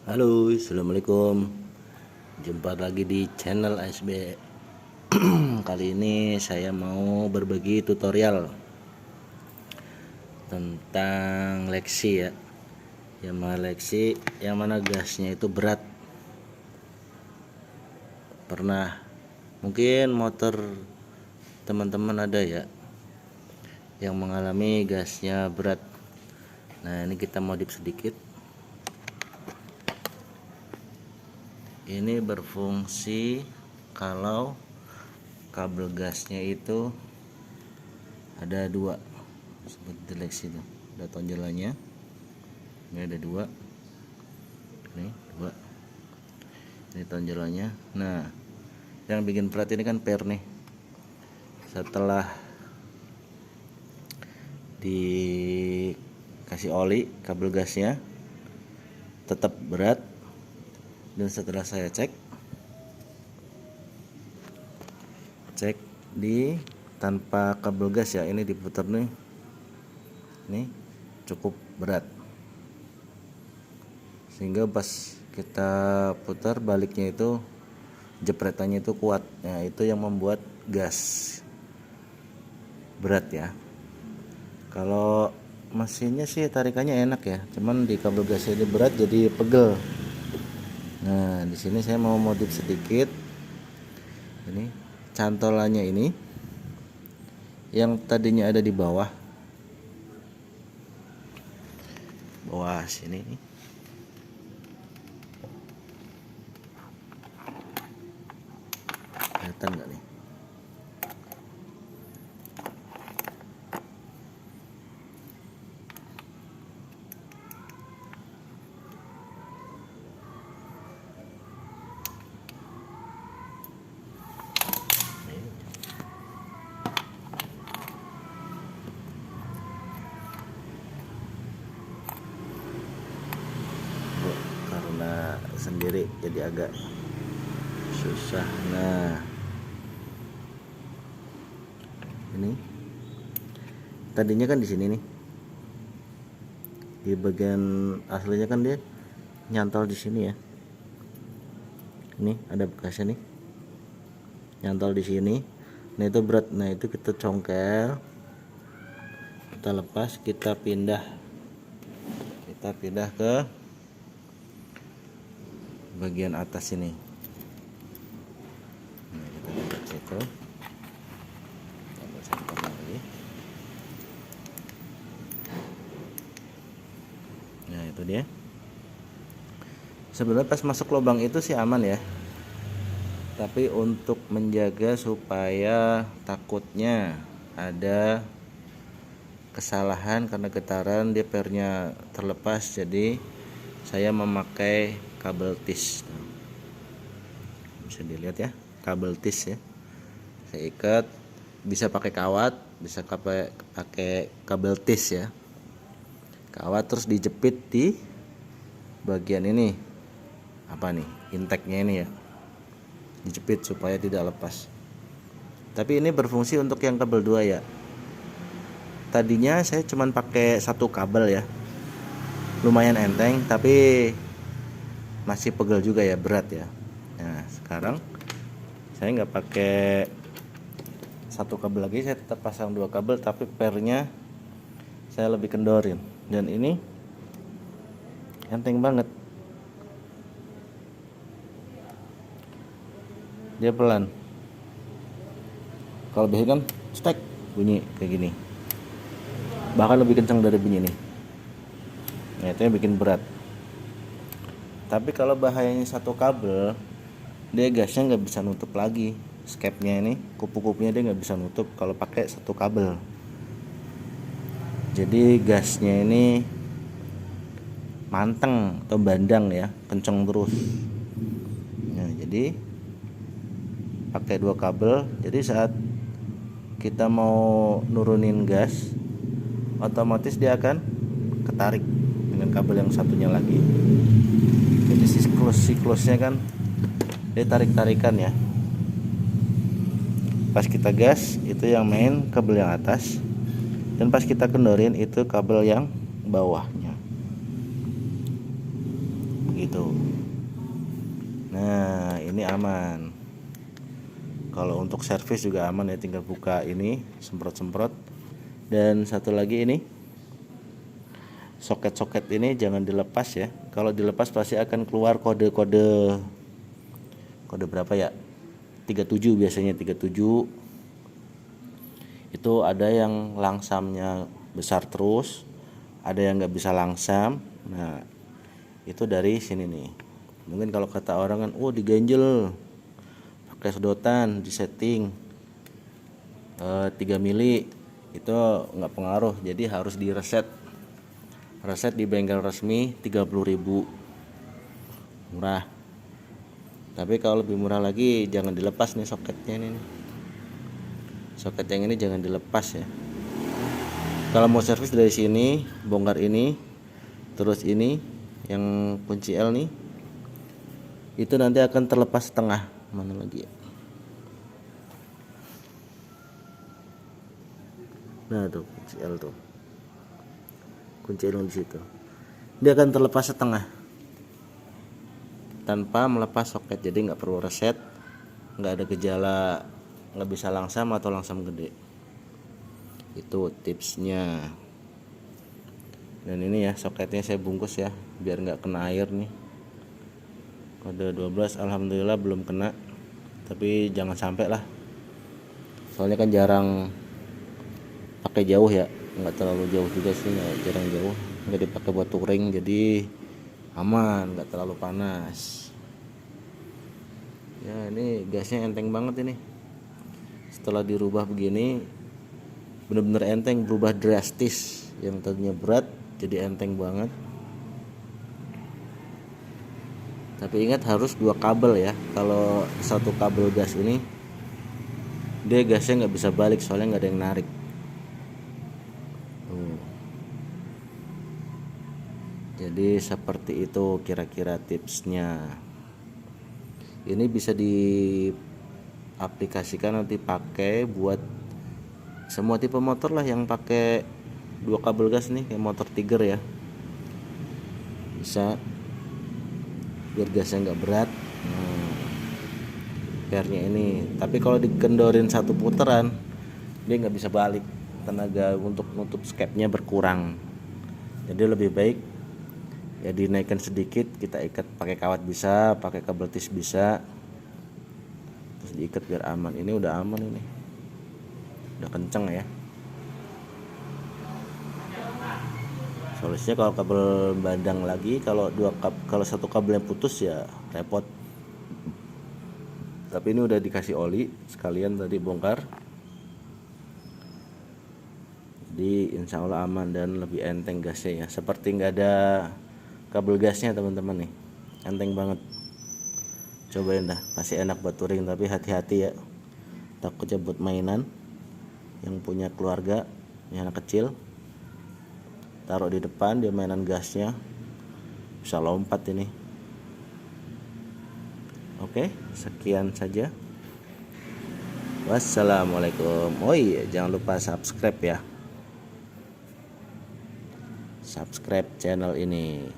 Halo, assalamualaikum. Jumpa lagi di channel ASB. Kali ini saya mau berbagi tutorial tentang Lexi ya. Yang mana Lexi, yang mana gasnya itu berat. Pernah mungkin motor teman-teman ada ya yang mengalami gasnya berat. Nah, ini kita modif sedikit. Ini berfungsi kalau kabel gasnya itu ada dua seperti Lexi itu, ada tonjolannya. Ini ada dua, ini dua, ini tonjolannya. Nah, yang bikin berat ini kan per nih. Setelah dikasih oli kabel gasnya tetap berat, dan setelah saya cek di tanpa kabel gas ya, ini diputar nih, ini cukup berat, sehingga pas kita putar baliknya itu jepretannya itu kuat. Nah, itu yang membuat gas berat ya. Kalau mesinnya sih tarikannya enak ya, cuman di kabel gasnya ini berat jadi pegel. Nah, di sini saya mau modif sedikit. Ini cantolannya ini yang tadinya ada di bawah sini. Kelihatan nggak nih? Karena sendiri jadi agak susah. Nah, ini tadinya kan di sini nih, di bagian aslinya kan dia nyantol di sini ya. Ini ada bekasnya nih, nyantol di sini. Nah, itu berat. Nah, itu kita congkel, kita lepas, kita pindah ke bagian atas ini. Nah, kita lihat situ. Tambah senter lagi. Nah, itu dia. Sebenarnya pas masuk lubang itu sih aman ya, tapi untuk menjaga supaya takutnya ada kesalahan karena getaran dia pernya terlepas, jadi saya memakai kabel tis. Bisa dilihat ya, kabel tis ya. Saya ikat, bisa pakai kawat, bisa pakai kabel tis ya. Kawat terus dijepit di bagian ini, apa nih, inteknya ini ya, dijepit supaya tidak lepas. Tapi ini berfungsi untuk yang kabel 2 ya. Tadinya saya cuman pakai satu kabel ya, lumayan enteng, tapi masih pegel juga ya, berat ya. Nah, sekarang saya nggak pakai satu kabel lagi, saya tetap pasang dua kabel, tapi pernya saya lebih kendorin. Dan ini enteng banget, dia pelan. Kalau biasanya kan stek bunyi kayak gini, bahkan lebih kencang dari bunyi nih. Nah, itu yang bikin berat. Tapi kalau bahayanya satu kabel, dia gasnya nggak bisa nutup lagi. Skepnya ini, kupu-kupunya dia nggak bisa nutup kalau pakai satu kabel. Jadi gasnya ini manteng atau bandang ya, kenceng terus. Nah, jadi pakai dua kabel. Jadi saat kita mau nurunin gas, otomatis dia akan ketarik dengan kabel yang satunya lagi. Jadi siklusnya kan dia tarik-tarikan ya. Pas kita gas itu yang main kabel yang atas, dan pas kita kendorin itu kabel yang bawahnya. gitu. Nah ini aman. Kalau untuk servis juga aman ya, tinggal buka ini, semprot-semprot. Dan satu lagi ini, soket-soket ini jangan dilepas ya. Kalau dilepas pasti akan keluar kode berapa ya, 37 biasanya, 37. Itu ada yang langsamnya besar terus, ada yang nggak bisa langsam. Nah itu dari sini nih. Mungkin kalau kata orang kan, diganjel pakai sedotan, di setting 3 mili, itu nggak pengaruh. Jadi harus di reset di bengkel resmi, 30.000, murah. Tapi kalau lebih murah lagi jangan dilepas nih soketnya ini. Soket yang ini jangan dilepas ya. Kalau mau servis dari sini, bongkar ini, terus ini yang kunci L nih, itu nanti akan terlepas setengah. Mana lagi ya? Nah tuh kunci L tuh, kunci L di situ. Dia akan terlepas setengah tanpa melepas soket, jadi nggak perlu reset, nggak ada gejala nggak bisa langsam atau langsam gede. Itu tipsnya. Dan ini ya soketnya saya bungkus ya, biar nggak kena air nih. Kode 12 alhamdulillah belum kena, tapi jangan sampai lah, soalnya kan jarang pakai jauh ya, nggak terlalu jauh juga sih, jarang jauh, nggak dipakai buat touring, jadi aman, nggak terlalu panas ya. Ini gasnya enteng banget ini, setelah dirubah begini bener-bener enteng, berubah drastis. Yang tadinya berat jadi enteng banget. Tapi ingat harus 2 kabel ya. Kalau satu kabel gas ini dia gasnya nggak bisa balik, soalnya nggak ada yang narik. Jadi seperti itu kira-kira tipsnya. Ini bisa diaplikasikan nanti pakai buat semua tipe motor lah yang pakai 2 kabel gas nih, kayak motor Tiger ya, bisa, biar gasnya nggak berat. Pairnya ini, tapi kalau dikendorin 1 putaran dia nggak bisa balik, tenaga untuk nutup skepnya berkurang. Jadi lebih baik ya dinaikkan sedikit, kita ikat pakai kawat bisa, pakai kabel tis bisa, terus diikat biar aman. Ini udah aman, ini udah kenceng ya. Solusinya kalau kabel bandang lagi, kalau satu kabel yang putus ya repot. Tapi ini udah dikasih oli sekalian tadi bongkar, jadi insya Allah aman dan lebih enteng gasnya ya. Seperti nggak ada kabel gasnya teman-teman nih, enteng banget. Cobain dah, pasti enak buat touring, tapi hati-hati ya, takutnya buat mainan. Yang punya keluarga, punya anak kecil, taruh di depan dia mainan gasnya, bisa lompat ini. Oke, sekian saja. Wassalamualaikum. Oh iya, jangan lupa subscribe ya, subscribe channel ini.